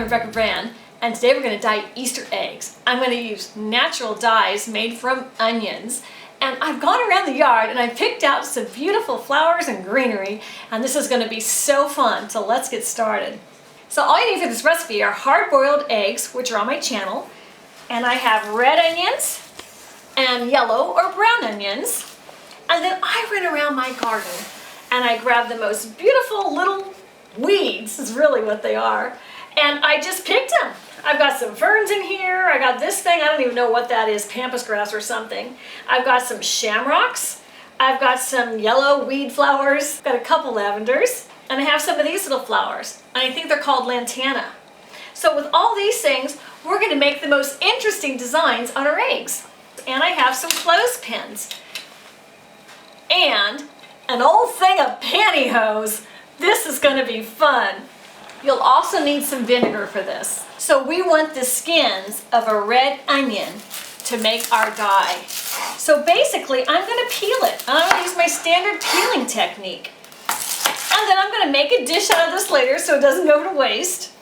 Rebecca Brand, and today we're going to dye Easter eggs. I'm going to use natural dyes made from onions, and I've gone around the yard and I picked out some beautiful flowers and greenery, and this is going to be so fun, so let's get started. So all you need for this recipe are hard-boiled eggs, which are on my channel, and I have red onions and yellow or brown onions, and then I went around my garden and I grabbed the most beautiful little weeds, is really what they are, and I just picked them. I've got some ferns in here, I got this thing, I don't even know what that is, pampas grass or something. I've got some shamrocks, I've got some yellow weed flowers, got a couple lavenders, and I have some of these little flowers, and I think they're called lantana. So with all these things, we're going to make the most interesting designs on our eggs. And I have some clothespins, and an old thing of pantyhose. This is going to be fun. You'll also need some vinegar for this. So we want the skins of a red onion to make our dye. So basically, I'm going to peel it. I'm going to use my standard peeling technique. And then I'm going to make a dish out of this later so it doesn't go to waste.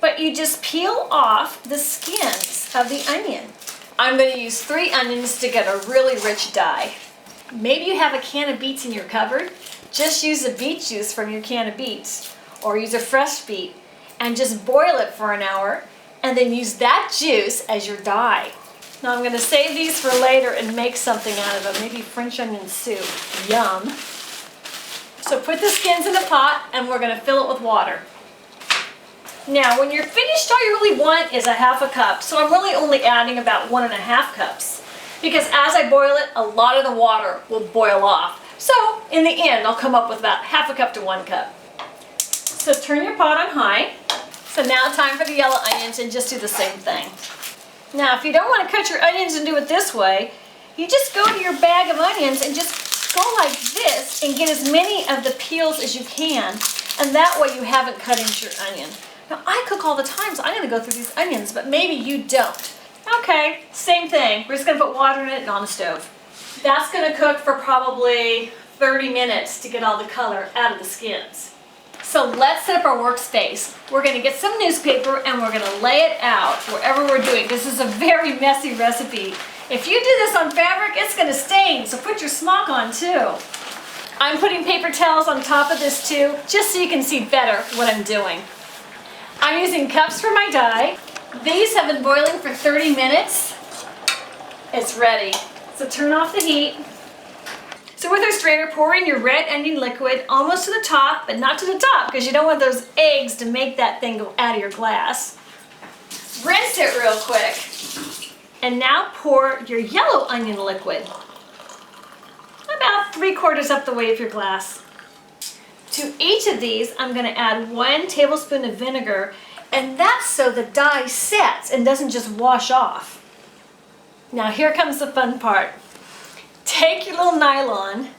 But you just peel off the skins of the onion. I'm going to use 3 onions to get a really rich dye. Maybe you have a can of beets in your cupboard. Just use the beet juice from your can of beets, or use a fresh beet, and just boil it for an hour, and then use that juice as your dye. Now I'm going to save these for later and make something out of them, maybe French onion soup. Yum. So put the skins in a pot, and we're going to fill it with water. Now when you're finished, all you really want is a ½ a cup, so I'm really only adding about 1½ cups, because as I boil it, a lot of the water will boil off. So in the end, I'll come up with about ½ a cup to 1 cup. So turn your pot on high. So now time for the yellow onions, and just do the same thing. Now if you don't want to cut your onions and do it this way, you just go to your bag of onions and just go like this and get as many of the peels as you can, and that way you haven't cut into your onion. Now I cook all the time, so I'm going to go through these onions, but maybe you don't. Okay, same thing. We're just going to put water in it and on the stove. That's going to cook for probably 30 minutes to get all the color out of the skins. So let's set up our workspace. We're going to get some newspaper and we're going to lay it out wherever we're doing. This is a very messy recipe. If you do this on fabric, it's going to stain, so put your smock on too. I'm putting paper towels on top of this too, just so you can see better what I'm doing. I'm using cups for my dye. These have been boiling for 30 minutes. It's ready. So turn off the heat. So with our strainer, pour in your red onion liquid almost to the top, but not to the top, because you don't want those eggs to make that thing go out of your glass. Rinse it real quick. And now pour your yellow onion liquid. About 3/4 up the way of your glass. To each of these, I'm going to add 1 tablespoon of vinegar, and that's so the dye sets and doesn't just wash off. Now here comes the fun part. Take your little nylon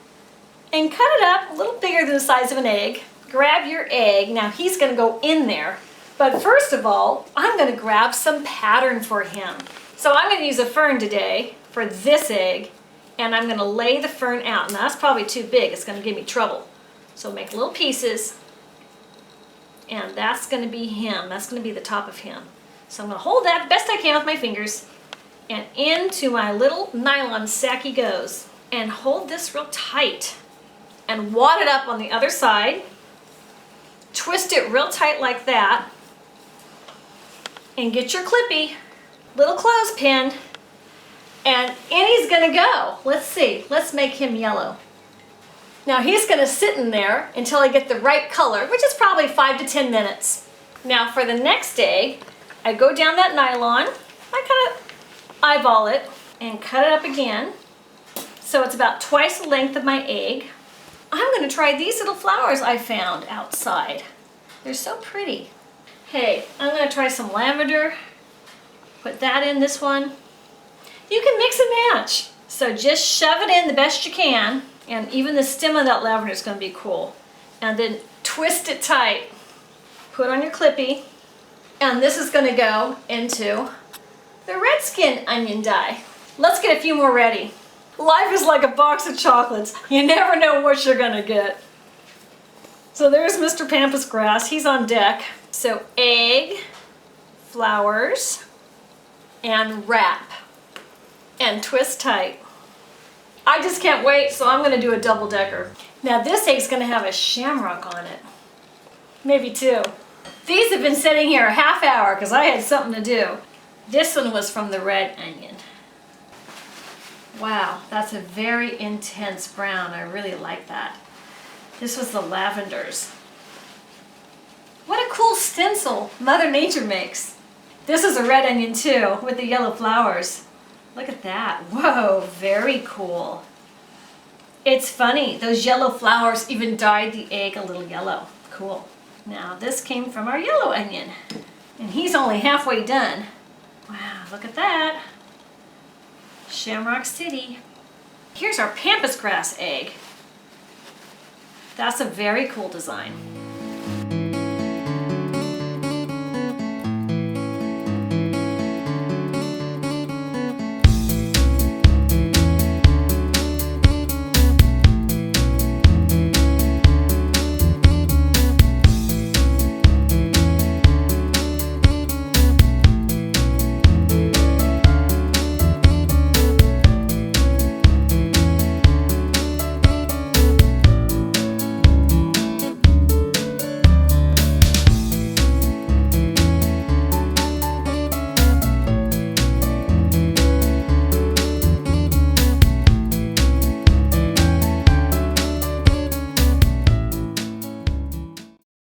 and cut it up a little bigger than the size of an egg. Grab your egg. Now he's going to go in there. But first of all, I'm going to grab some pattern for him. So I'm going to use a fern today for this egg, and I'm going to lay the fern out. Now that's probably too big. It's going to give me trouble. So make little pieces, and that's going to be him. That's going to be the top of him. So I'm going to hold that the best I can with my fingers, and into my little nylon sack he goes. And hold this real tight, and wad it up on the other side. Twist it real tight like that, and get your clippy, little clothespin, and in he's going to go. Let's see. Let's make him yellow. Now he's going to sit in there until I get the right color, which is probably 5 to 10 minutes. Now for the next egg, I go down that nylon, I kind of eyeball it, and cut it up again. So it's about twice the length of my egg. I'm going to try these little flowers I found outside. They're so pretty. Hey, I'm going to try some lavender. Put that in this one. You can mix and match. So just shove it in the best you can. And even the stem of that lavender is going to be cool. And then twist it tight. Put on your clippy. And this is going to go into the red skin onion dye. Let's get a few more ready. Life is like a box of chocolates. You never know what you're going to get. So there's Mr. Pampas Grass. He's on deck. So egg, flowers, and wrap, and twist tight. I just can't wait, so I'm gonna do a double decker. Now this egg's gonna have a shamrock on it. Maybe two. These have been sitting here a half hour because I had something to do. This one was from the red onion. Wow, that's a very intense brown. I really like that. This was the lavenders. What a cool stencil Mother Nature makes. This is a red onion too, with the yellow flowers. Look at that. Whoa, very cool. It's funny, those yellow flowers even dyed the egg a little yellow. Cool. Now this came from our yellow onion, and he's only halfway done. Wow, look at that. Shamrock City. Here's our pampas grass egg. That's a very cool design.